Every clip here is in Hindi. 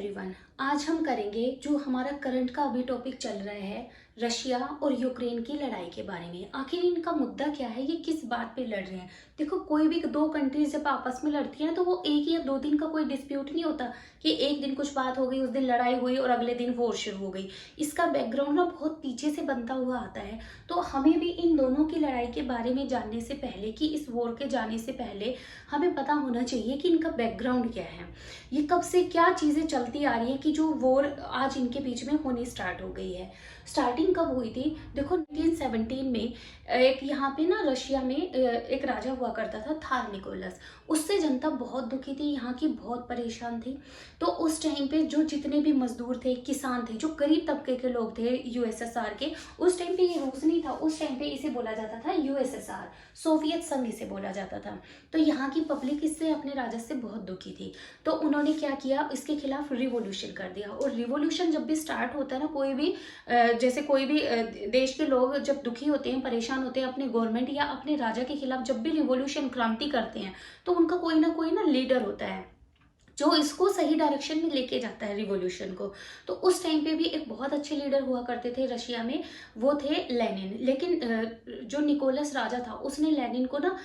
एवरीवन, आज हम करेंगे जो हमारा करंट का अभी टॉपिक चल रहा है, रशिया और यूक्रेन की लड़ाई के बारे में। आखिर इनका मुद्दा क्या है, ये किस बात पे लड़ रहे हैं। देखो, कोई भी दो कंट्रीज जब आपस में लड़ती है ना, तो वो एक या दो दिन का कोई डिस्प्यूट नहीं होता कि एक दिन कुछ बात हो गई, उस दिन लड़ाई हुई और अगले दिन वॉर शुरू हो गई। इसका बैकग्राउंड ना बहुत पीछे से बनता हुआ आता है। तो हमें भी इन दोनों की लड़ाई के बारे में जानने से पहले, कि इस वॉर के जाने से पहले हमें पता होना चाहिए कि इनका बैकग्राउंड क्या है, ये कब से क्या चीज़ें चलती आ रही है कि जो वॉर आज इनके बीच में होनी स्टार्ट हो गई है। स्टार्टिंग कब हुई थी? देखो, 1917 में एक यहाँ पे ना रशिया में एक राजा हुआ करता था, थार निकोलस। उससे जनता बहुत दुखी थी, यहाँ की बहुत परेशान थी। तो उस टाइम पे जो जितने भी मजदूर थे, किसान थे, जो गरीब तबके के लोग थे यूएसएसआर के, उस टाइम पे ये रूस नहीं था, उस टाइम पे इसे बोला जाता था यूएसएसआर, सोवियत संघ इसे बोला जाता था। तो यहाँ की पब्लिक इससे अपने राजा से बहुत दुखी थी। तो उन्होंने क्या किया, इसके खिलाफ रिवॉल्यूशन कर दिया। और रिवॉल्यूशन जब भी स्टार्ट होता है ना, कोई भी जैसे कोई भी देश के लोग जब दुखी होते हैं, परेशान होते हैं अपने गवर्नमेंट या अपने राजा के खिलाफ, जब भी रिवॉल्यूशन क्रांति करते हैं, तो उनका कोई ना लीडर होता है जो इसको सही डायरेक्शन में लेके जाता है रिवॉल्यूशन को। तो उस टाइम पे भी एक बहुत अच्छे लीडर हुआ करते थे रशिया में, वो थे लेनिन। लेकिन जो निकोलस राजा था, उसने लेनिन को ना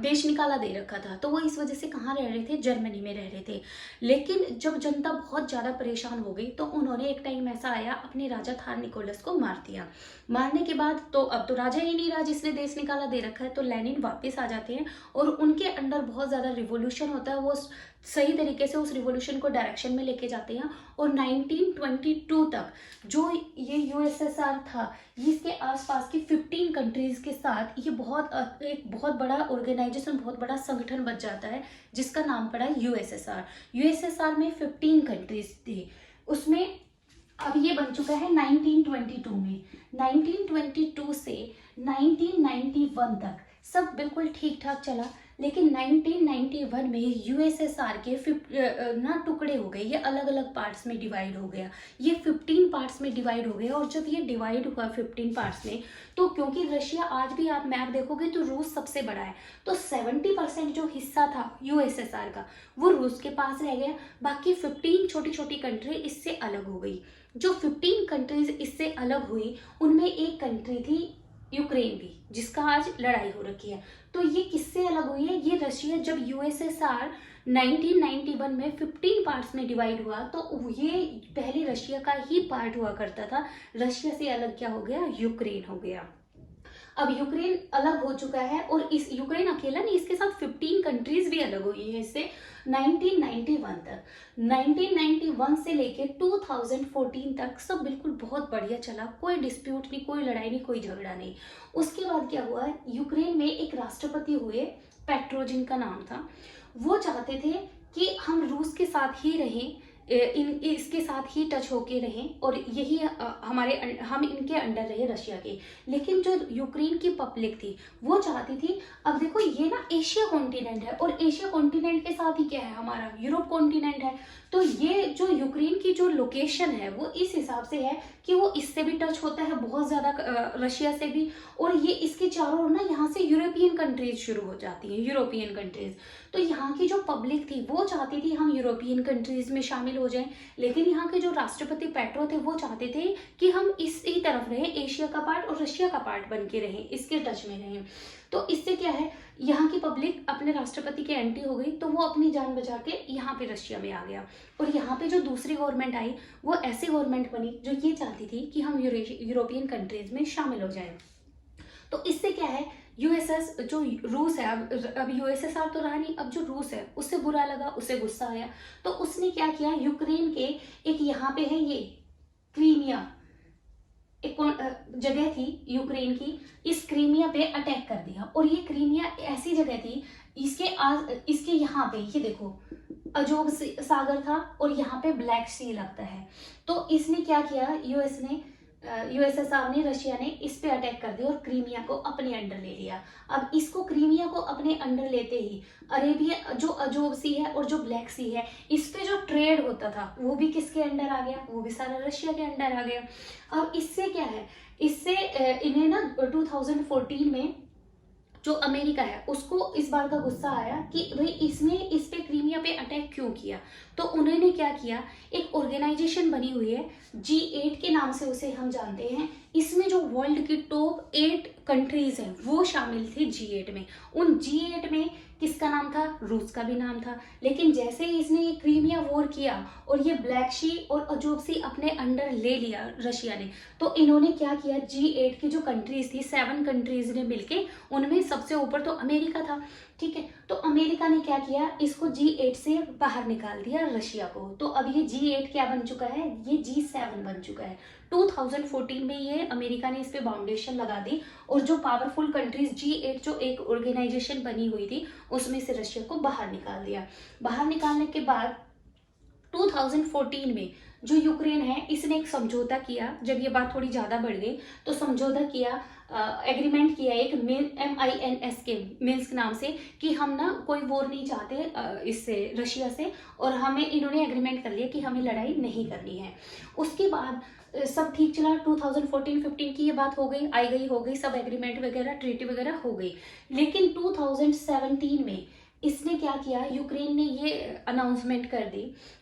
देश निकाला दे रखा था। तो वो इस वजह से कहाँ रह रहे थे, जर्मनी में रह रहे थे। लेकिन जब जनता बहुत ज़्यादा परेशान हो गई, तो उन्होंने एक टाइम ऐसा आया, अपने राजा थार निकोलस को मार दिया। मारने के बाद तो अब तो राजा ही नहीं रहा जिसने देश निकाला दे रखा है। तो लेनिन वापस आ जाते हैं और उनके अंडर बहुत ज़्यादा रिवॉल्यूशन होता है। वो सही तरीके से उस रिवॉल्यूशन को डायरेक्शन में लेके जाते हैं। और 1922 तक जो ये यूएसएसआर था, इसके आसपास की 15 कंट्रीज के साथ ये एक बहुत बड़ा ऑर्गेनाइजेशन, बहुत बड़ा संगठन बच जाता है, जिसका नाम पड़ा यूएसएसआर। यूएसएसआर में 15 कंट्रीज थी, उसमें अब ये बन चुका है 1922 में। 1922 से 1991 तक सब बिल्कुल ठीक ठाक चला। लेकिन 1991 में यूएसएसआर के टुकड़े हो गए, ये अलग अलग पार्ट्स में डिवाइड हो गया। ये 15 पार्ट्स में डिवाइड हो गया। और जब ये डिवाइड हुआ 15 पार्ट्स में, तो क्योंकि रशिया, आज भी आप मैप देखोगे तो रूस सबसे बड़ा है, तो 70% जो हिस्सा था यूएसएसआर का, वो रूस के पास रह गया। बाकी 15 छोटी छोटी कंट्री इससे अलग हो गई। जो 15 कंट्रीज इससे अलग हुई, उनमें एक कंट्री थी यूक्रेन भी, जिसका आज लड़ाई हो रखी है। तो ये किससे अलग हुई है? ये रशिया, जब यूएसएसआर 1991 में 15 पार्ट्स में डिवाइड हुआ, तो ये पहले रशिया का ही पार्ट हुआ करता था। रशिया से अलग क्या हो गया? यूक्रेन हो गया। अब यूक्रेन अलग हो चुका है, और इस यूक्रेन अकेला नहीं, इसके साथ 15 कंट्रीज भी अलग हुई है इससे 1991 तक। 1991 से लेके 2014 तक सब बिल्कुल बहुत बढ़िया चला, कोई डिस्प्यूट नहीं, कोई लड़ाई नहीं, कोई झगड़ा नहीं। उसके बाद क्या हुआ, यूक्रेन में एक राष्ट्रपति हुए, पेट्रो जिनका नाम था। वो चाहते थे कि हम रूस के साथ ही रहें, इसके साथ ही टच होके रहें, और यही हम इनके अंडर रहे, रशिया के। लेकिन जो यूक्रेन की पब्लिक थी, वो चाहती थी, अब देखो ये ना एशिया कॉन्टिनेंट है, और एशिया कॉन्टिनेंट के साथ ही क्या है, हमारा यूरोप कॉन्टिनेंट है। तो ये जो यूक्रेन की जो लोकेशन है, वो इस हिसाब से है कि वो इससे भी टच होता है बहुत ज़्यादा, रशिया से भी। और ये इसके चारों ओर ना, यहाँ से यूरोपियन कंट्रीज शुरू हो जाती हैं, यूरोपियन कंट्रीज। तो यहाँ की जो पब्लिक थी, वो चाहती थी हम यूरोपियन कंट्रीज में शामिल हो जाएं। लेकिन यहाँ के जो राष्ट्रपति पेट्रो थे, वो चाहते थे कि हम इसी तरफ रहें, एशिया का पार्ट और रशिया का पार्ट बन के रहें, इसके टच में रहें। तो इससे क्या है, यहाँ की पब्लिक अपने राष्ट्रपति के एंटी हो गई, तो वो अपनी जान बचा के यहाँ पे रशिया में आ गया। और यहाँ पे जो दूसरी गवर्नमेंट आई, वो ऐसी गवर्नमेंट बनी जो ये चाहती थी कि हम यूरोपियन कंट्रीज में शामिल हो जाएं। तो इससे क्या है, यूएसएस जो रूस है, अब यूएसएसआर तो रहा नहीं, अब जो रूस है उससे बुरा लगा, उससे गुस्सा आया। तो उसने क्या किया, यूक्रेन के एक यहाँ पे है ये क्रीमिया, एक जगह थी यूक्रेन की, इस क्रीमिया पे अटैक कर दिया। और ये क्रीमिया ऐसी जगह थी, इसके यहाँ पे ये देखो, अजोब सागर था, और यहाँ पे ब्लैक सी लगता है। तो इसने क्या किया, यूएसएसआर ने, रशिया ने इस पे अटैक कर दिया और क्रीमिया को अपने अंडर ले लिया। अब इसको, क्रीमिया को अपने अंडर लेते ही, अरेबिया जो अजोब सी है और जो ब्लैक सी है, इस पे जो ट्रेड होता था, वो भी किसके अंडर आ गया? वो भी सारा रशिया के अंडर आ गया। अब इससे क्या है, इससे इन्हें ना 2014 में जो अमेरिका है उसको इस बात का गुस्सा आया कि भाई इसने इस पे क्रीमिया पे अटैक क्यों किया। तो उन्होंने क्या किया, एक ऑर्गेनाइजेशन बनी हुई है G8 के नाम से उसे हम जानते हैं। इसमें जो वर्ल्ड की टॉप 8 कंट्रीज हैं वो शामिल थी G8 में। उन G8 में किसका नाम था, रूस का भी नाम था। लेकिन जैसे ही इसने ये क्रीमिया वॉर किया और ये ब्लैक सी और अजूब सी अपने अंडर ले लिया रशिया ने, तो इन्होंने क्या किया, G8 की जो कंट्रीज थी 7 कंट्रीज ने मिलके, उनमें सबसे ऊपर तो अमेरिका था, ठीक है। तो अमेरिका ने क्या किया, इसको G8 से बाहर निकाल दिया रशिया को। तो अब ये G8 क्या बन चुका है, ये G7 बन चुका है। 2014 में ये अमेरिका ने इस पे बाउंडेशन लगा दी और जो पावरफुल कंट्रीज G8 जो एक ऑर्गेनाइजेशन बनी हुई थी उसमें से रशिया को बाहर निकाल दिया। बाहर निकालने के बाद 2014 में जो यूक्रेन है इसने एक समझौता किया। जब ये बात थोड़ी ज़्यादा बढ़ गई तो समझौता किया, एग्रीमेंट किया एक MINSK के मिन्स्क नाम से, कि हम ना कोई वॉर नहीं चाहते इससे रशिया से, और हमें इन्होंने एग्रीमेंट कर लिया कि हमें लड़ाई नहीं करनी है। उसके बाद सब ठीक चला। 2014-15 की ये बात हो गई, आई गई हो गई, सब एग्रीमेंट वगैरह ट्रीटी वगैरह हो गई। लेकिन 2017 में इसने क्या किया, यूक्रेन ने ये अनाउंसमेंट कर दी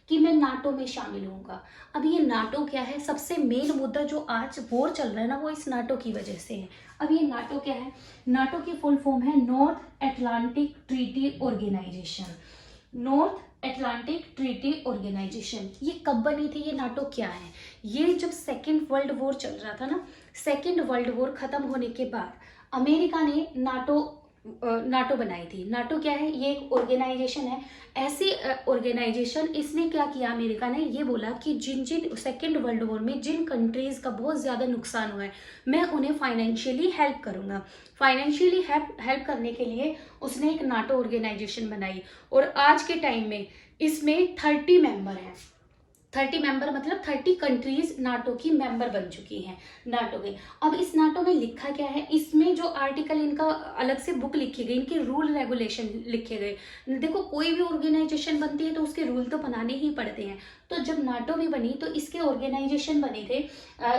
कि मैं नाटो में शामिल होऊंगा। अब ये नाटो क्या है, सबसे मेन मुद्दा जो आज वॉर चल रहा है ना वो इस नाटो की वजह से है। अब ये नाटो क्या है, नाटो की फुल फॉर्म है North Atlantic Treaty Organization. North Atlantic Treaty Organization ये कब बनी थी, ये नाटो क्या है, ये जब सेकेंड वर्ल्ड वॉर चल रहा था ना, सेकेंड वर्ल्ड वॉर खत्म होने के बाद अमेरिका ने नाटो बनाई थी। नाटो क्या है, ये एक ऑर्गेनाइजेशन है। ऐसी ऑर्गेनाइजेशन, इसने क्या किया, अमेरिका ने ये बोला कि जिन जिन सेकेंड वर्ल्ड वॉर में जिन कंट्रीज का बहुत ज़्यादा नुकसान हुआ है मैं उन्हें फाइनेंशियली हेल्प करूँगा। फाइनेंशियली हेल्प करने के लिए उसने एक नाटो ऑर्गेनाइजेशन बनाई और आज के टाइम में इसमें 30 मेंबर हैं। 30 मेंबर मतलब 30 कंट्रीज नाटो की मेंबर बन चुकी हैं नाटो के। अब इस नाटो में लिखा क्या है, इसमें जो आर्टिकल इनका अलग से बुक लिखी गई, इनके रूल रेगुलेशन लिखे गए। देखो कोई भी ऑर्गेनाइजेशन बनती है तो उसके रूल तो बनाने ही पड़ते हैं। तो जब नाटो भी बनी तो इसके ऑर्गेनाइजेशन बने थे,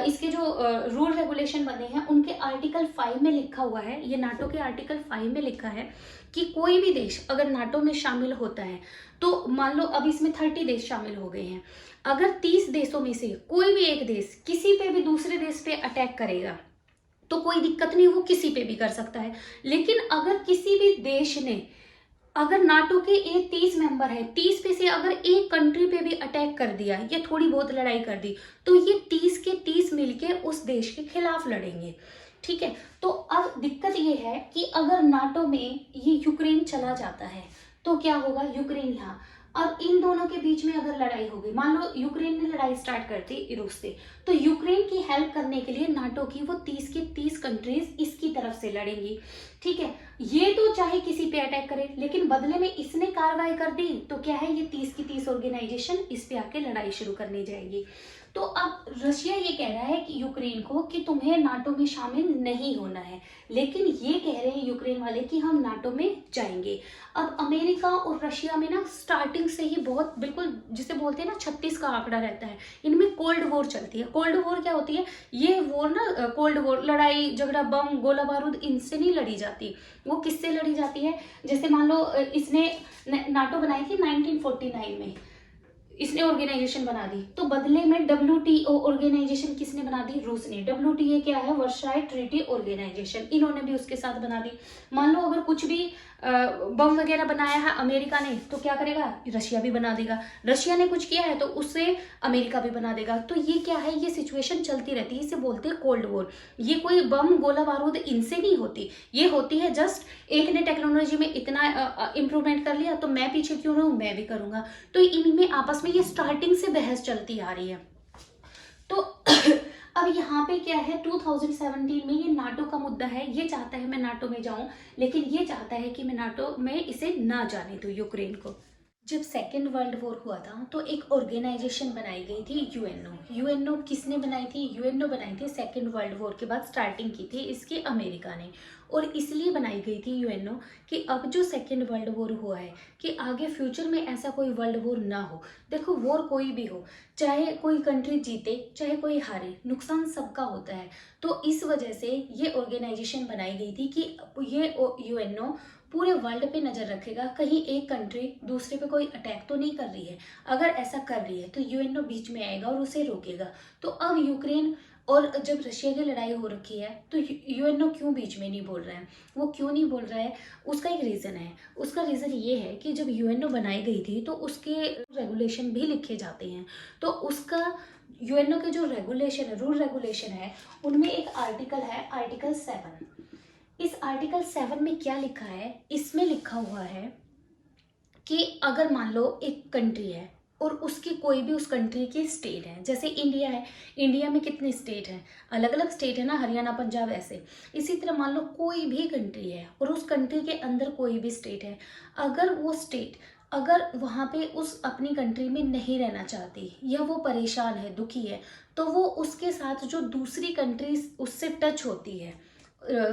इसके जो रूल रेगुलेशन बने हैं उनके आर्टिकल 5 में लिखा हुआ है, ये नाटो के आर्टिकल 5 में लिखा है कि कोई भी देश अगर नाटो में शामिल होता है तो मान लो अब इसमें 30 देश शामिल हो गए हैं, अगर 30 देशों में से कोई भी एक देश किसी पे भी दूसरे देश पे अटैक करेगा तो कोई दिक्कत नहीं, वो किसी पे भी कर सकता है। लेकिन अगर किसी भी देश ने, अगर नाटो के ये 30 मेंबर है, 30 पे से अगर एक कंट्री पे भी अटैक कर दिया या थोड़ी बहुत लड़ाई कर दी तो ये 30 के 30 मिलके उस देश के खिलाफ लड़ेंगे, ठीक है। तो अब दिक्कत ये है कि अगर नाटो में ये यूक्रेन चला जाता है तो क्या होगा, यूक्रेन यहाँ, अब इन दोनों के बीच में अगर लड़ाई होगी, मान लो यूक्रेन ने लड़ाई स्टार्ट कर दी रूस से, तो यूक्रेन की हेल्प करने के लिए नाटो की वो 30 की 30 कंट्रीज इसकी तरफ से लड़ेंगी, ठीक है। ये तो चाहे किसी पे अटैक करे लेकिन बदले में इसने कार्रवाई कर दी तो क्या है, ये 30 की 30 ऑर्गेनाइजेशन इस पे आके लड़ाई शुरू करने जाएगी। तो अब रशिया ये कह रहा है कि यूक्रेन को कि तुम्हें नाटो में शामिल नहीं होना है, लेकिन ये कह रहे हैं यूक्रेन वाले कि हम नाटो में जाएंगे। अब अमेरिका और रशिया में ना स्टार्टिंग से ही बहुत, बिल्कुल जिसे बोलते हैं ना 36 का आंकड़ा रहता है, इनमें कोल्ड वॉर चलती है। कोल्ड वॉर क्या होती है, ये वॉर ना, कोल्ड वॉर लड़ाई झगड़ा बम गोला बारूद इनसे नहीं लड़ी जाती, वो किससे लड़ी जाती है, जैसे मान लो इसने नाटो बनाई थी 1949 में, इसने ऑर्गेनाइजेशन बना दी, तो बदले में WTO ऑर्गेनाइजेशन किसने बना दी, रूस ने। WTO क्या है, वर्साई ट्रीटी ऑर्गेनाइजेशन, इन्होंने भी उसके साथ बना दी। मान लो अगर कुछ भी बम वगैरह बनाया है अमेरिका ने तो क्या करेगा, रशिया भी बना देगा। रशिया ने कुछ किया है तो उससे अमेरिका भी बना देगा। तो ये क्या है, ये सिचुएशन चलती रहती है, इसे बोलते हैं कोल्ड वॉर। ये कोई बम गोला बारूद इनसे नहीं होती, ये होती है जस्ट एक ने टेक्नोलॉजी में इतना इम्प्रूवमेंट कर लिया तो मैं पीछे क्यों रहूं, मैं भी करूंगा। तो इनमें आपस में ये स्टार्टिंग से बहस चलती आ रही है। तो अब यहाँ पे क्या है, 2017 में ये नाटो का मुद्दा है, ये चाहता है मैं नाटो में जाऊं, लेकिन ये चाहता है कि मैं नाटो में इसे ना जाने दूं यूक्रेन को। जब सेकेंड वर्ल्ड वॉर हुआ था तो एक ऑर्गेनाइजेशन बनाई गई थी, यूएनओ। यूएनओ किसने बनाई थी? यूएनओ बनाई थी सेकेंड वर्ल्ड वॉर के बाद, स्टार्टिंग की थी इसकी अमेरिका ने। और इसलिए बनाई गई थी यूएनओ कि अब जो सेकेंड वर्ल्ड वॉर हुआ है कि आगे फ्यूचर में ऐसा कोई वर्ल्ड वॉर ना हो। देखो, वॉर कोई भी हो, चाहे कोई कंट्री जीते चाहे कोई हारे, नुकसान सबका होता है। तो इस वजह से ये ऑर्गेनाइजेशन बनाई गई थी कि ये यूएनओ पूरे वर्ल्ड पे नज़र रखेगा, कहीं एक कंट्री दूसरे पे कोई अटैक तो नहीं कर रही है। अगर ऐसा कर रही है तो यूएनओ बीच में आएगा और उसे रोकेगा। तो अब यूक्रेन और जब रशिया की लड़ाई हो रखी है तो यूएनओ क्यों बीच में नहीं बोल रहा है? वो क्यों नहीं बोल रहा है? उसका एक रीज़न है। उसका रीज़न ये है कि जब यूएनओ बनाई गई थी तो उसके रेगुलेशन भी लिखे जाते हैं। तो उसका यूएनओ के जो रेगुलेशन है, रूल रेगुलेशन है, उनमें एक आर्टिकल है, आर्टिकल 7। इस आर्टिकल 7 में क्या लिखा है? इसमें लिखा हुआ है कि अगर मान लो एक कंट्री है और उसकी कोई भी उस कंट्री की स्टेट है, जैसे इंडिया है, इंडिया में कितने स्टेट हैं? अलग अलग स्टेट है ना, हरियाणा, पंजाब, ऐसे। इसी तरह मान लो कोई भी कंट्री है और उस कंट्री के अंदर कोई भी स्टेट है, अगर वो स्टेट अगर वहाँ पे उस अपनी कंट्री में नहीं रहना चाहती या वो परेशान है, दुखी है, तो वो उसके साथ जो दूसरी कंट्री उससे टच होती है,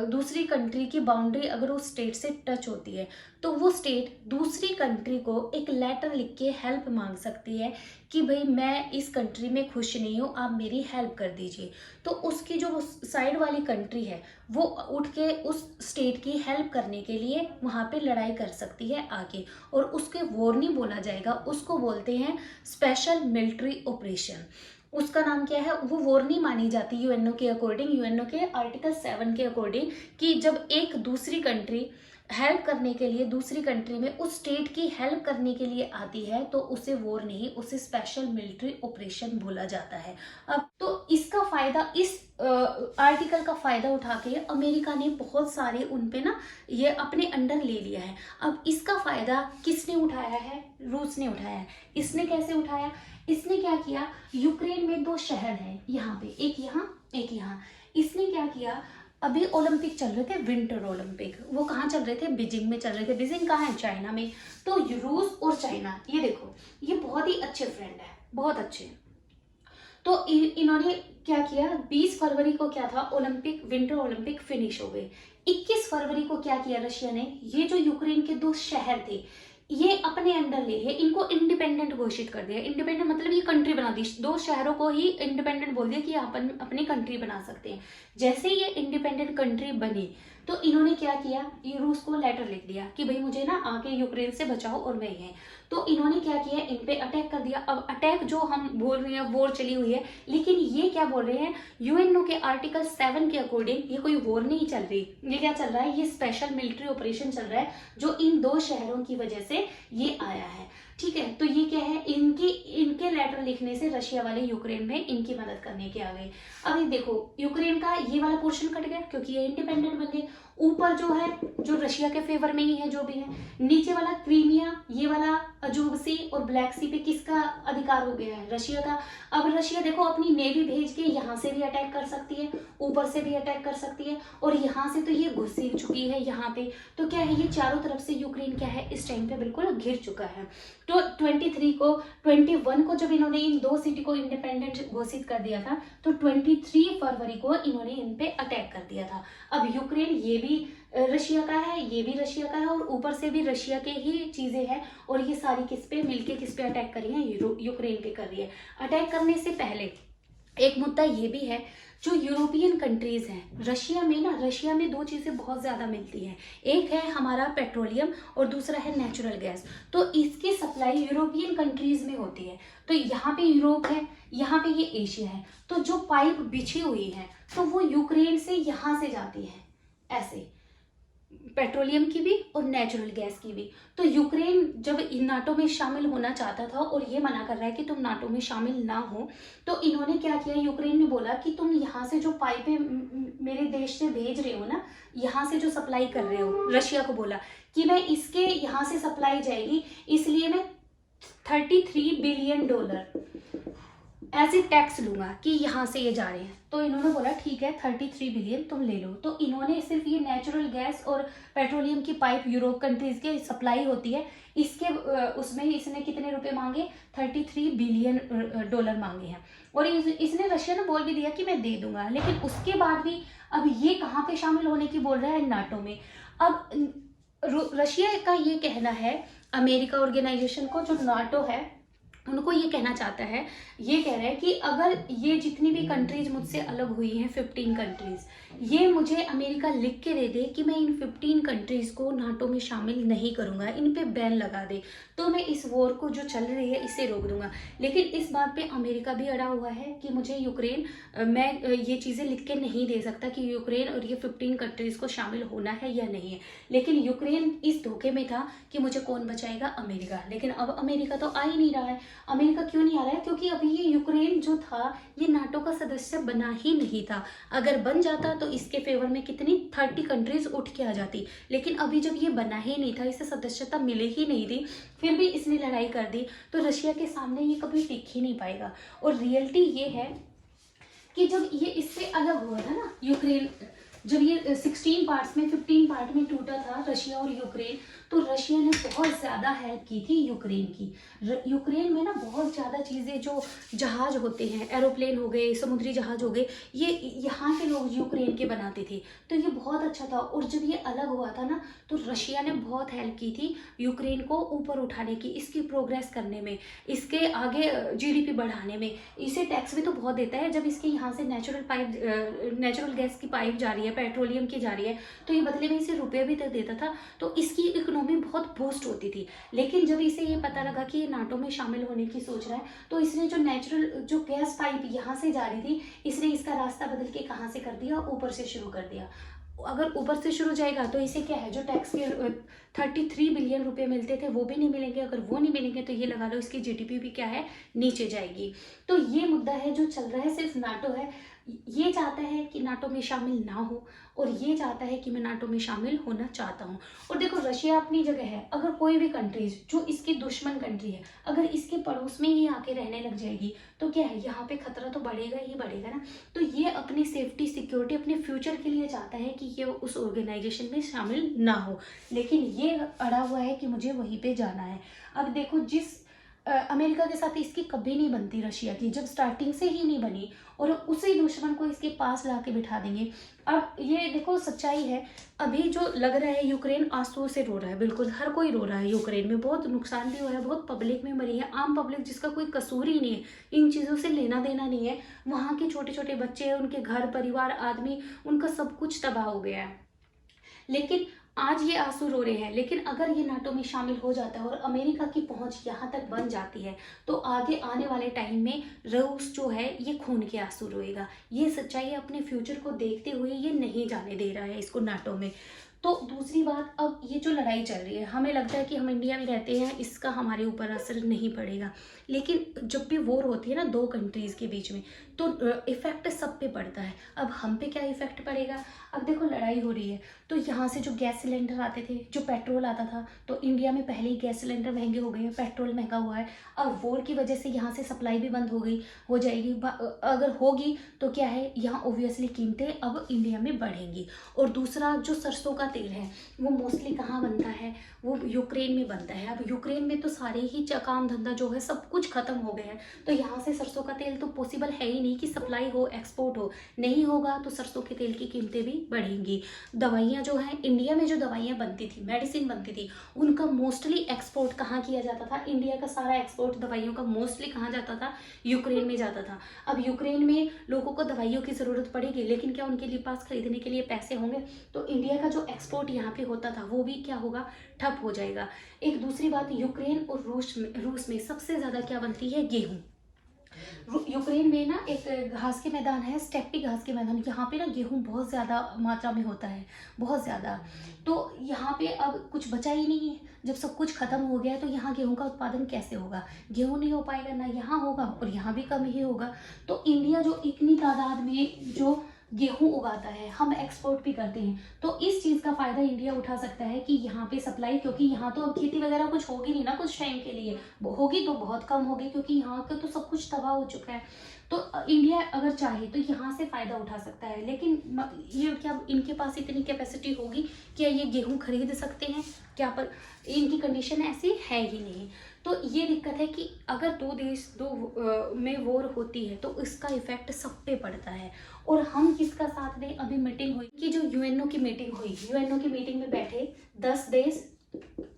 दूसरी कंट्री की बाउंड्री अगर उस स्टेट से टच होती है, तो वो स्टेट दूसरी कंट्री को एक लेटर लिख के हेल्प मांग सकती है कि भाई मैं इस कंट्री में खुश नहीं हूँ, आप मेरी हेल्प कर दीजिए। तो उसकी जो साइड वाली कंट्री है वो उठ के उस स्टेट की हेल्प करने के लिए वहाँ पे लड़ाई कर सकती है आगे, और उसके वॉर नहीं बोला जाएगा, उसको बोलते हैं स्पेशल मिलिट्री ऑपरेशन। उसका नाम क्या है? वो वॉर नहीं मानी जाती यूएनओ के अकॉर्डिंग, यूएनओ के आर्टिकल 7 के अकॉर्डिंग, कि जब एक दूसरी कंट्री हेल्प करने के लिए दूसरी कंट्री में उस स्टेट की हेल्प करने के लिए आती है तो उसे वॉर नहीं, उसे स्पेशल मिलिट्री ऑपरेशन बोला जाता है। अब तो इसका फायदा, इस आर्टिकल का फायदा उठा के अमेरिका ने बहुत सारे उन पे ना ये अपने अंडर ले लिया है। अब इसका फायदा किसने उठाया है? रूस ने उठाया है। इसने कैसे उठाया? इसने क्या किया, यूक्रेन में 2 शहर हैं, यहाँ पे एक यहाँ एक यहाँ। इसने क्या किया, अभी ओलंपिक चल रहे थे, विंटर ओलंपिक, वो कहाँ चल रहे थे? बीजिंग में चल रहे थे। बीजिंग कहाँ है? चाइना में। तो रूस और चाइना, ये देखो, ये बहुत ही अच्छे फ्रेंड है, बहुत अच्छे। तो इन्होंने क्या किया, 20 फरवरी को क्या था, ओलंपिक, विंटर ओलंपिक फिनिश हो गए। 21 फरवरी को क्या किया रशिया ने, ये जो यूक्रेन के 2 शहर थे ये अपने अंडर ले लिए, इनको इंडिपेंडेंट घोषित कर दिया। इंडिपेंडेंट मतलब ये कंट्री बना दी, 2 शहरों को ही इंडिपेंडेंट बोल दिया कि अपन अपनी कंट्री बना सकते हैं। जैसे ये इंडिपेंडेंट कंट्री बनी तो इन्होंने क्या किया, ये रूस को लेटर लिख दिया कि भाई मुझे ना आके यूक्रेन से बचाओ और मैं ये। तो इन्होंने क्या किया, इन पे अटैक कर दिया। अब अटैक जो हम बोल रहे हैं वॉर चली हुई है, लेकिन ये क्या बोल रहे हैं, यूएनओ के आर्टिकल 7 के अकॉर्डिंग ये कोई वॉर नहीं चल रही, ये क्या चल रहा है, ये स्पेशल मिलिट्री ऑपरेशन चल रहा है जो इन 2 शहरों की वजह से ये आया है। ठीक है, तो ये क्या है, इनके लेटर लिखने से रशिया वाले यूक्रेन में इनकी मदद करने के आ गए। अब ये देखो, यूक्रेन का ये वाला पोर्शन कट गया क्योंकि ये इंडिपेंडेंट बन गए। ऊपर जो है जो रशिया के फेवर में ही है, जो भी है, नीचे वाला क्रीमिया, ये वाला अजूब सी और ब्लैक सी पे किसका अधिकार हो गया है, रशिया का। अब रशिया देखो अपनी नेवी भेज के यहाँ से भी अटैक कर सकती है, ऊपर से भी अटैक कर सकती है, और यहाँ से तो ये घुस ही चुकी है यहाँ पे। तो क्या है, ये चारों तरफ से यूक्रेन क्या है, इस टाइम पे बिल्कुल घिर चुका है। तो 21 को जब इन्होंने इन 2 सिटी को इंडिपेंडेंट घोषित कर दिया था, तो 23 फरवरी को इन्होंने इन पे अटैक कर दिया था। अब यूक्रेन ये भी रशिया का है, ये भी रशिया का है, और ऊपर से भी रशिया के ही चीजें हैं, और ये सारी किस पे मिलके किस पे अटैक कर रही है, यूक्रेन पे कर रही है। अटैक करने से पहले एक मुद्दा ये भी है, जो यूरोपियन कंट्रीज हैं, रशिया में 2 चीज़ें बहुत ज़्यादा मिलती हैं। एक है हमारा पेट्रोलियम और दूसरा है नेचुरल गैस। तो इसकी सप्लाई यूरोपियन कंट्रीज में होती है। तो यहाँ पे यूरोप है, यहाँ पे ये एशिया है। तो जो पाइप बिछी हुई है तो वो यूक्रेन से यहाँ से जाती है, ऐसे, पेट्रोलियम की भी और नेचुरल गैस की भी। तो यूक्रेन जब नाटो में शामिल होना चाहता था और ये मना कर रहा है कि तुम नाटो में शामिल ना हो, तो इन्होंने क्या किया, यूक्रेन ने बोला कि तुम यहाँ से जो पाइपें मेरे देश से भेज रहे हो ना, यहाँ से जो सप्लाई कर रहे हो, रशिया को बोला कि मैं इसके यहाँ से सप्लाई जाएगी, इसलिए मैं $33 बिलियन एज ए टैक्स लूंगा कि यहाँ से ये जा रहे हैं। तो इन्होंने बोला ठीक है 33 बिलियन तुम ले लो। तो इन्होंने सिर्फ ये नेचुरल गैस और पेट्रोलियम की पाइप यूरोप कंट्रीज के सप्लाई होती है, इसके उसमें इसने कितने रुपए मांगे, 33 बिलियन डॉलर मांगे हैं। और इसने रशिया ने बोल भी दिया कि मैं दे दूंगा, लेकिन उसके बाद भी अब ये कहाँ पे शामिल होने की बोल रहा है, नाटो में। अब रशिया का ये कहना है, अमेरिका ऑर्गेनाइजेशन को, जो नाटो है उनको ये कहना चाहता है, ये कह रहा है कि अगर ये जितनी भी कंट्रीज मुझसे अलग हुई हैं 15 कंट्रीज, ये मुझे अमेरिका लिख के दे दे कि मैं इन 15 कंट्रीज को नाटो में शामिल नहीं करूंगा, इन पे बैन लगा दे, तो मैं इस वॉर को जो चल रही है इसे रोक दूंगा। लेकिन इस बात पे अमेरिका भी अड़ा हुआ है कि मुझे यूक्रेन, मैं ये चीज़ें लिख के नहीं दे सकता कि यूक्रेन और ये 15 कंट्रीज को शामिल होना है या नहीं है। लेकिन यूक्रेन इस धोखे में था कि मुझे कौन बचाएगा, अमेरिका। लेकिन अब अमेरिका तो आ ही नहीं रहा है। अमेरिका क्यों नहीं आ रहा है? क्योंकि अभी ये यूक्रेन जो था ये नाटो का सदस्य बना ही नहीं था। अगर बन जाता तो इसके फेवर में कितनी 30 कंट्रीज उठ के आ जाती। लेकिन अभी जब ये बना ही नहीं था, इसे सदस्यता मिले ही नहीं थी, फिर भी इसने लड़ाई कर दी, तो रशिया के सामने ये कभी टिक ही नहीं पाएगा। और रियलिटी ये है कि जब ये इससे अलग हुआ था ना यूक्रेन, जब ये 16 पार्ट्स में 15 पार्ट में टूटा था रशिया और यूक्रेन, तो रशिया ने बहुत ज़्यादा हेल्प की थी यूक्रेन की। यूक्रेन में ना बहुत ज़्यादा चीज़ें, जो जहाज होते हैं, एरोप्लेन हो गए, समुद्री जहाज हो गए, ये यहाँ के लोग यूक्रेन के बनाते थे, तो ये बहुत अच्छा था। और जब ये अलग हुआ था ना, तो रशिया ने बहुत हेल्प की थी यूक्रेन को ऊपर उठाने की, इसकी प्रोग्रेस करने में, इसके आगे जीडीपी बढ़ाने में। इसे टैक्स भी तो बहुत देता है। जब इसके यहाँ से नेचुरल गैस की पाइप जा रही है, पेट्रोलियम की जा रही है, तो ये बदले में इसे रुपये भी तो देता था, तो इसकी इकोनॉमी बहुत बूस्ट होती थी। लेकिन जब इसे ये पता लगा कि ये नाटो में शामिल होने की सोच रहा है, तो इसने जो गैस पाइप यहाँ से जा रही थी, इसने इसका रास्ता बदल के कहाँ से कर दिया, ऊपर से शुरू कर दिया। अगर ऊपर से शुरू जाएगा तो इसे क्या है, जो टैक्स के 33 बिलियन रुपए मिलते थे वो भी नहीं मिलेंगे। अगर वो नहीं मिलेंगे तो ये लगा लो इसकी जीडीपी भी क्या है, नीचे जाएगी। तो ये मुद्दा है जो चल रहा है, सिर्फ नाटो है। ये चाहता है कि नाटो में शामिल ना हो, और ये चाहता है कि मैं नाटो में शामिल होना चाहता हूँ। और देखो रशिया अपनी जगह है, अगर कोई भी कंट्रीज जो इसकी दुश्मन कंट्री है, अगर इसके पड़ोस में ही आके रहने लग जाएगी, तो क्या है, यहाँ पे खतरा तो बढ़ेगा ही बढ़ेगा ना। तो ये अपनी सेफ्टी, सिक्योरिटी, अपने फ्यूचर के लिए चाहता है कि ये उस ऑर्गेनाइजेशन में शामिल ना हो। लेकिन ये अड़ा हुआ है कि मुझे वहीं पे जाना है। अब देखो, जिस अमेरिका के साथ इसकी कभी नहीं बनती रशिया की, जब स्टार्टिंग से ही नहीं बनी, और उसी दुश्मन को इसके पास ला के बिठा देंगे। अब ये देखो सच्चाई है, अभी जो लग रहा है यूक्रेन आंसुओं से रो रहा है, बिल्कुल हर कोई रो रहा है। यूक्रेन में बहुत नुकसान भी हुआ है, बहुत पब्लिक में मरी है, आम पब्लिक जिसका कोई कसूर ही नहीं है, इन चीज़ों से लेना देना नहीं है। वहाँ के छोटे छोटे बच्चे, उनके घर परिवार, आदमी, उनका सब कुछ तबाह हो गया है। लेकिन आज ये आंसू रो रहे हैं। लेकिन अगर ये नाटो में शामिल हो जाता है और अमेरिका की पहुंच यहाँ तक बन जाती है, तो आगे आने वाले टाइम में रूस जो है ये खून के आंसू रोएगा। ये सच्चाई अपने फ्यूचर को देखते हुए ये नहीं जाने दे रहा है इसको नाटो में। तो दूसरी बात, अब ये जो लड़ाई चल रही है, हमें लगता है कि हम इंडिया में रहते हैं, इसका हमारे ऊपर असर नहीं पड़ेगा। लेकिन जब भी वॉर होती है ना दो कंट्रीज़ के बीच में, तो इफेक्ट सब पे पड़ता है। अब हम पे क्या इफेक्ट पड़ेगा? अब देखो लड़ाई हो रही है, तो यहाँ से जो गैस सिलेंडर आते थे, जो पेट्रोल आता था, तो इंडिया में पहले ही गैस सिलेंडर महंगे हो गए हैं, पेट्रोल महंगा हुआ है। अब वॉर की वजह से यहाँ से सप्लाई भी बंद हो जाएगी। अगर होगी तो क्या है, यहाँ ओब्वियसली कीमतें अब इंडिया में बढ़ेंगी। और दूसरा, जो सरसों का तेल है वो मोस्टली कहाँ बनता है, वो यूक्रेन में बनता है। अब यूक्रेन में तो सारे ही काम धंधा जो है सब कुछ खत्म हो गया है, तो यहाँ से सरसों का तेल तो पॉसिबल है ही नहीं कि सप्लाई हो, एक्सपोर्ट हो। नहीं होगा तो सरसों के तेल की कीमतें भी बढ़ेंगी। दवाइयाँ जो हैं, इंडिया में जो दवाइयाँ बनती थी, मेडिसिन बनती थी, उनका मोस्टली एक्सपोर्ट कहाँ किया जाता था? इंडिया का सारा एक्सपोर्ट दवाइयों का मोस्टली कहाँ जाता था? यूक्रेन में जाता था। अब यूक्रेन में लोगों को दवाइयों की ज़रूरत पड़ेगी, लेकिन क्या उनके लिए पास खरीदने के लिए पैसे होंगे? तो इंडिया का जो एक्सपोर्ट यहाँ पे होता था वो भी क्या होगा, ठप हो जाएगा। एक दूसरी बात, यूक्रेन और रूस में सबसे ज़्यादा क्या बनती है? गेहूँ। यूक्रेन में ना एक घास के मैदान है, स्टेप्पी घास के मैदान, यहाँ पे ना गेहूँ बहुत ज़्यादा मात्रा में होता है, बहुत ज़्यादा। तो यहाँ पे अब कुछ बचा ही नहीं है। जब सब कुछ खत्म हो गया है तो यहाँ गेहूँ का उत्पादन कैसे होगा? गेहूँ नहीं हो पाएगा, ना यहाँ होगा और यहाँ भी कम ही होगा। तो इंडिया जो इतनी तादाद में जो गेहूं उगाता है, हम एक्सपोर्ट भी करते हैं। तो इस चीज़ का फ़ायदा इंडिया उठा सकता है कि यहाँ पे सप्लाई, क्योंकि यहाँ तो अब खेती वगैरह कुछ होगी नहीं ना कुछ टाइम के लिए, होगी तो बहुत कम होगी, क्योंकि यहाँ का तो सब कुछ तबाह हो चुका है। तो इंडिया अगर चाहे तो यहाँ से फ़ायदा उठा सकता है, लेकिन ये क्या इनके पास इतनी कैपेसिटी होगी? क्या ये गेहूं खरीद सकते हैं? क्या पर इनकी कंडीशन ऐसी है ही नहीं। तो ये दिक्कत है कि अगर दो देश में वॉर होती है तो इसका इफेक्ट सब पे पड़ता है। और हम किसका साथ दें? अभी मीटिंग हुई कि जो यूएनओ की मीटिंग हुई, यूएनओ की मीटिंग में बैठे 10 देश,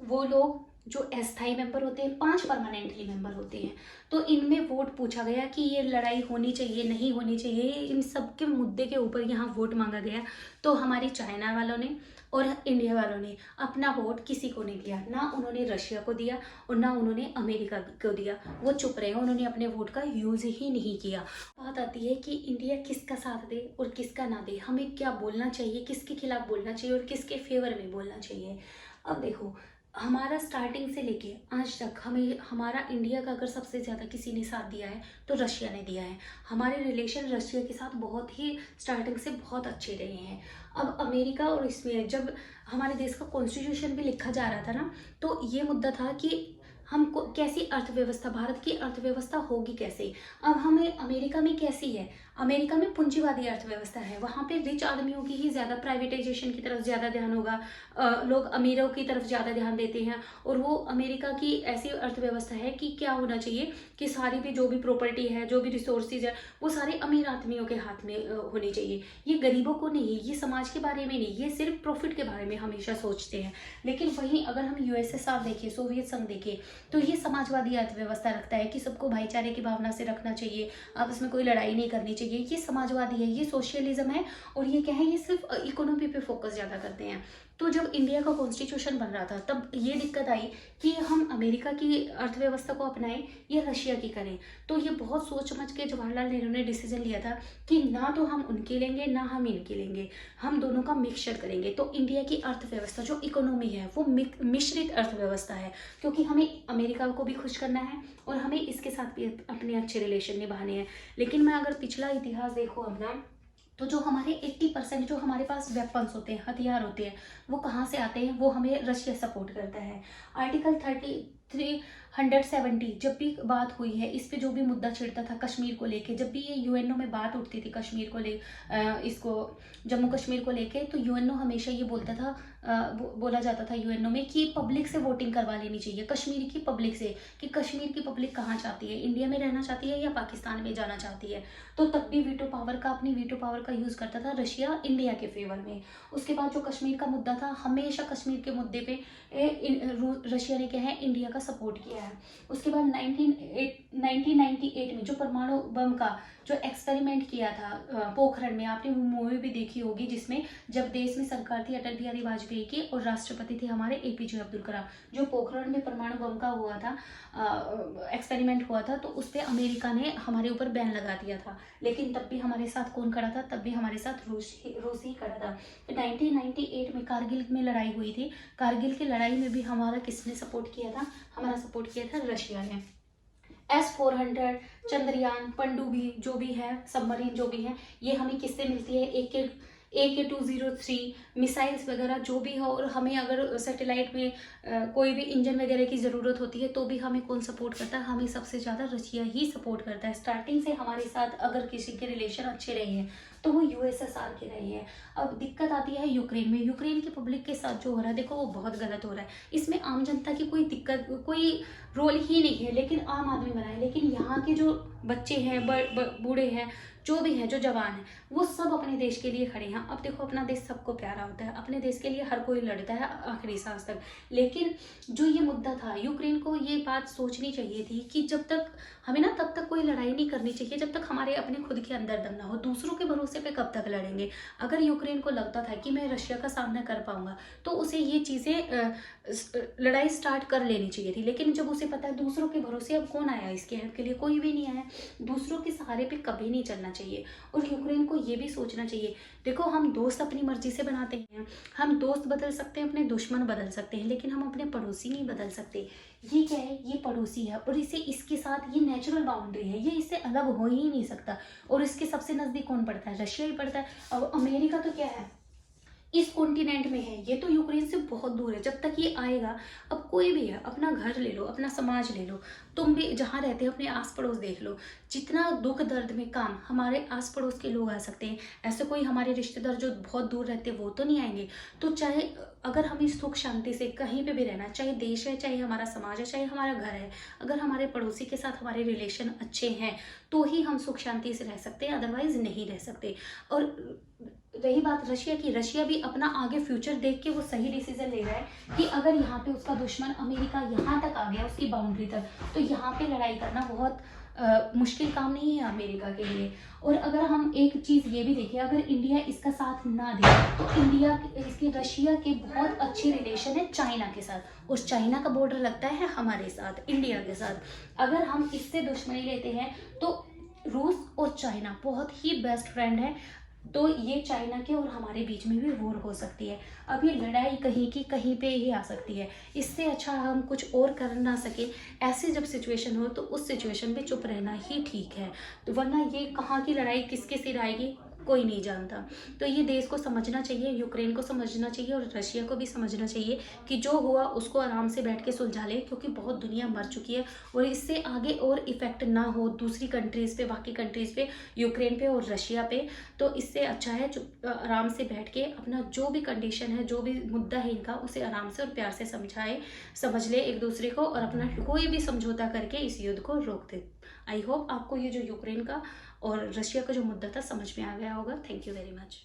वो लोग जो अस्थायी मेंबर होते हैं, 5 परमानेंटली मेंबर होते हैं। तो इनमें वोट पूछा गया कि ये लड़ाई होनी चाहिए नहीं होनी चाहिए, इन सब के मुद्दे के ऊपर यहाँ वोट मांगा गया। तो हमारी चाइना वालों ने और इंडिया वालों ने अपना वोट किसी को नहीं दिया, ना उन्होंने रशिया को दिया और ना उन्होंने अमेरिका को दिया। वो चुप रहे, उन्होंने अपने वोट का यूज़ ही नहीं किया। बात आती है कि इंडिया किसका साथ दे और किसका ना दे, हमें क्या बोलना चाहिए, किसके खिलाफ बोलना चाहिए और किसके फेवर में बोलना चाहिए। अब देखो, हमारा स्टार्टिंग से लेके आज तक हमें हमारा इंडिया का अगर सबसे ज़्यादा किसी ने साथ दिया है तो रशिया ने दिया है। हमारे रिलेशन रशिया के साथ बहुत ही स्टार्टिंग से बहुत अच्छे रहे हैं। अब अमेरिका और इसमें जब हमारे देश का कॉन्स्टिट्यूशन भी लिखा जा रहा था ना, तो ये मुद्दा था कि हमको कैसी अर्थव्यवस्था, भारत की अर्थव्यवस्था होगी कैसे। अब हमें अमेरिका में कैसी है, अमेरिका में पूंजीवादी अर्थव्यवस्था है, वहाँ पे रिच आदमियों की ही ज़्यादा प्राइवेटाइजेशन की तरफ ज़्यादा ध्यान होगा, लोग अमीरों की तरफ ज़्यादा ध्यान देते हैं। और वो अमेरिका की ऐसी अर्थव्यवस्था है कि क्या होना चाहिए कि सारी भी जो भी प्रॉपर्टी है, जो भी रिसोर्सेज है, वो सारे अमीर आदमियों के हाथ में होनी चाहिए। ये गरीबों को नहीं, ये समाज के बारे में नहीं, ये सिर्फ प्रॉफिट के बारे में हमेशा सोचते हैं। लेकिन वहीं अगर हम यूएसएसआर देखें, सोवियत संघ देखें, तो ये समाजवादी अर्थव्यवस्था रखता है कि सबको भाईचारे की भावना से रखना चाहिए, आपस में कोई लड़ाई नहीं करनी चाहिए। ये समाजवादी है, ये सोशलिज्म है। और ये क्या है, ये सिर्फ इकोनॉमी पे फोकस ज़्यादा करते हैं। तो जब इंडिया का कॉन्स्टिट्यूशन बन रहा था तब ये दिक्कत आई कि हम अमेरिका की अर्थव्यवस्था को अपनाएं या रशिया की करें। तो ये बहुत सोच समझ के जवाहरलाल नेहरू ने डिसीजन लिया था कि ना तो हम उनके लेंगे ना हम इनके लेंगे, हम दोनों का मिक्सचर करेंगे। तो इंडिया की अर्थव्यवस्था जो इकोनॉमी है वो मिश्रित अर्थव्यवस्था है, क्योंकि हमें अमेरिका को भी खुश करना है और हमें इसके साथ भी अपने अच्छे रिलेशन निभाने हैं। लेकिन मैं अगर पिछला इतिहास देखूँ अपना, तो जो हमारे 80% जो हमारे पास वेपन्स होते हैं, हथियार होते हैं, वो कहाँ से आते हैं? वो हमें रशिया सपोर्ट करता है। आर्टिकल 370 जब भी बात हुई है इस पे, जो भी मुद्दा छिड़ता था कश्मीर को लेके, जब भी ये यूएनओ में बात उठती थी कश्मीर को इसको जम्मू कश्मीर को लेके, तो यूएनओ हमेशा ये बोलता था, बोला जाता था यूएनओ में कि पब्लिक से वोटिंग करवा लेनी चाहिए, कश्मीर की पब्लिक से, कि कश्मीर की पब्लिक कहाँ चाहती है, इंडिया में रहना चाहती है या पाकिस्तान में जाना चाहती है। तो तब भी अपनी वीटो पावर का यूज़ करता था रशिया इंडिया के फेवर में। उसके बाद जो कश्मीर का मुद्दा था, हमेशा कश्मीर के मुद्दे पे रशिया ने क्या है, इंडिया का सपोर्ट किया है। उसके बाद 1998 में जो परमाणु बम का जो एक्सपेरिमेंट किया था पोखरण में, आपने मूवी भी देखी होगी, जिसमें जब देश में सरकार थी अटल बिहारी वाजपेयी की और राष्ट्रपति थे हमारे एपीजे अब्दुल कलाम, जो पोखरण में परमाणु बम का हुआ था एक्सपेरिमेंट हुआ था, तो उस पर अमेरिका ने हमारे ऊपर बैन लगा दिया था। लेकिन तब भी हमारे साथ कौन खड़ा था? तब भी हमारे साथ रूस ही खड़ा था। 1998 में कारगिल में लड़ाई हुई थी, कारगिल की लड़ाई में भी हमारा किसने सपोर्ट किया था? हमारा सपोर्ट किया था रशिया ने। S-400, चंद्रयान, पनडुब्बी जो भी है, सबमरीन जो भी है, ये हमें किससे मिलती है? AK-203 मिसाइल्स वगैरह जो भी हो। और हमें अगर सैटेलाइट में कोई भी इंजन वगैरह की ज़रूरत होती है तो भी हमें कौन सपोर्ट करता है? हमें सबसे ज़्यादा रशिया ही सपोर्ट करता है। स्टार्टिंग से हमारे साथ अगर किसी के रिलेशन अच्छे रहे हैं तो वो यूएसएसआर के रहे हैं। अब दिक्कत आती है यूक्रेन में, यूक्रेन की पब्लिक के साथ जो हो रहा है, देखो वो बहुत गलत हो रहा है। इसमें आम जनता की कोई दिक्कत, कोई रोल ही नहीं है, लेकिन आम आदमी बना है। लेकिन यहाँ के जो बच्चे हैं, बूढ़े हैं, जो भी हैं, जो जवान हैं, वो सब अपने देश के लिए खड़े हैं। अब देखो, अपना देश सबको प्यारा होता है, अपने देश के लिए हर कोई लड़ता है आखिरी सांस तक। लेकिन जो ये मुद्दा था, यूक्रेन को ये बात सोचनी चाहिए थी कि जब तक हमें ना, तब तक कोई लड़ाई नहीं करनी चाहिए जब तक हमारे अपने खुद के अंदर दम ना हो। दूसरों के भरोसे पे कब तक लड़ेंगे? अगर यूक्रेन को लगता था कि मैं रशिया का सामना कर पाऊंगा तो उसे ये चीज़ें लड़ाई स्टार्ट कर लेनी चाहिए थी। लेकिन जब उसे पता है दूसरों के भरोसे अब कौन आया इसके हेल्प के लिए, कोई भी नहीं आया। दूसरों के सहारे पे कभी नहीं चलना चाहिए। और यूक्रेन को ये भी सोचना चाहिए, देखो हम दोस्त अपनी मर्जी से बनाते हैं, हम दोस्त बदल सकते हैं, अपने दुश्मन बदल सकते हैं, लेकिन हम अपने पड़ोसी नहीं बदल सकते। ये क्या है? ये पड़ोसी है और इसे, इसके साथ ये नेचुरल बाउंड्री है, ये इससे अलग हो ही नहीं सकता। और इसके सबसे नज़दीक कौन पड़ता है? रशिया ही पड़ता है। अब अमेरिका तो क्या है, इस कॉन्टिनेंट में है, ये तो यूक्रेन से बहुत दूर है। जब तक ये आएगा, अब कोई भी है, अपना घर ले लो, अपना समाज ले लो, तुम भी जहाँ रहते हो अपने आस पड़ोस देख लो, जितना दुख दर्द में काम हमारे आस पड़ोस के लोग आ सकते हैं, ऐसे कोई हमारे रिश्तेदार जो बहुत दूर रहते हैं वो तो नहीं आएंगे। तो चाहे अगर हमें सुख शांति से कहीं पे भी रहना, चाहे देश है, चाहे हमारा समाज है, चाहे हमारा घर है, अगर हमारे पड़ोसी के साथ हमारे रिलेशन अच्छे हैं तो ही हम सुख शांति से रह सकते हैं, अदरवाइज नहीं रह सकते। और रही बात रशिया की, रशिया भी अपना आगे फ्यूचर देख के वो सही डिसीजन ले रहा है कि अगर यहाँ पे उसका दुश्मन अमेरिका यहाँ तक आ गया, उसकी बाउंड्री तक, तो यहाँ पे लड़ाई करना बहुत मुश्किल काम नहीं है अमेरिका के लिए। और अगर हम एक चीज़ ये भी देखें, अगर इंडिया इसका साथ ना दे तो इंडिया इसके रशिया के बहुत अच्छे रिलेशन है चाइना के साथ, और चाइना का बॉर्डर लगता है हमारे साथ, इंडिया के साथ। अगर हम इससे दुश्मनी लेते हैं तो रूस और चाइना बहुत ही बेस्ट फ्रेंड है, तो ये चाइना के और हमारे बीच में भी वॉर हो सकती है। अब ये लड़ाई कहीं की कहीं पे ही आ सकती है, इससे अच्छा हम कुछ और कर ना सके, ऐसी जब सिचुएशन हो तो उस सिचुएशन में चुप रहना ही ठीक है। तो वरना ये कहाँ की लड़ाई किसके सिर आएगी कोई नहीं जानता। तो ये देश को समझना चाहिए, यूक्रेन को समझना चाहिए और रशिया को भी समझना चाहिए कि जो हुआ उसको आराम से बैठ के सुलझा ले, क्योंकि बहुत दुनिया मर चुकी है और इससे आगे और इफेक्ट ना हो दूसरी कंट्रीज़ पे, बाकी कंट्रीज़ पे, यूक्रेन पे और रशिया पे। तो इससे अच्छा है आराम से बैठ के अपना जो भी कंडीशन है, जो भी मुद्दा है इनका, उसे आराम से और प्यार से समझ ले एक दूसरे को, और अपना कोई भी समझौता करके इस युद्ध को रोक दे। आई होप आपको ये जो यूक्रेन का और रशिया का जो मुद्दा था समझ में आ गया होगा। Thank you very much.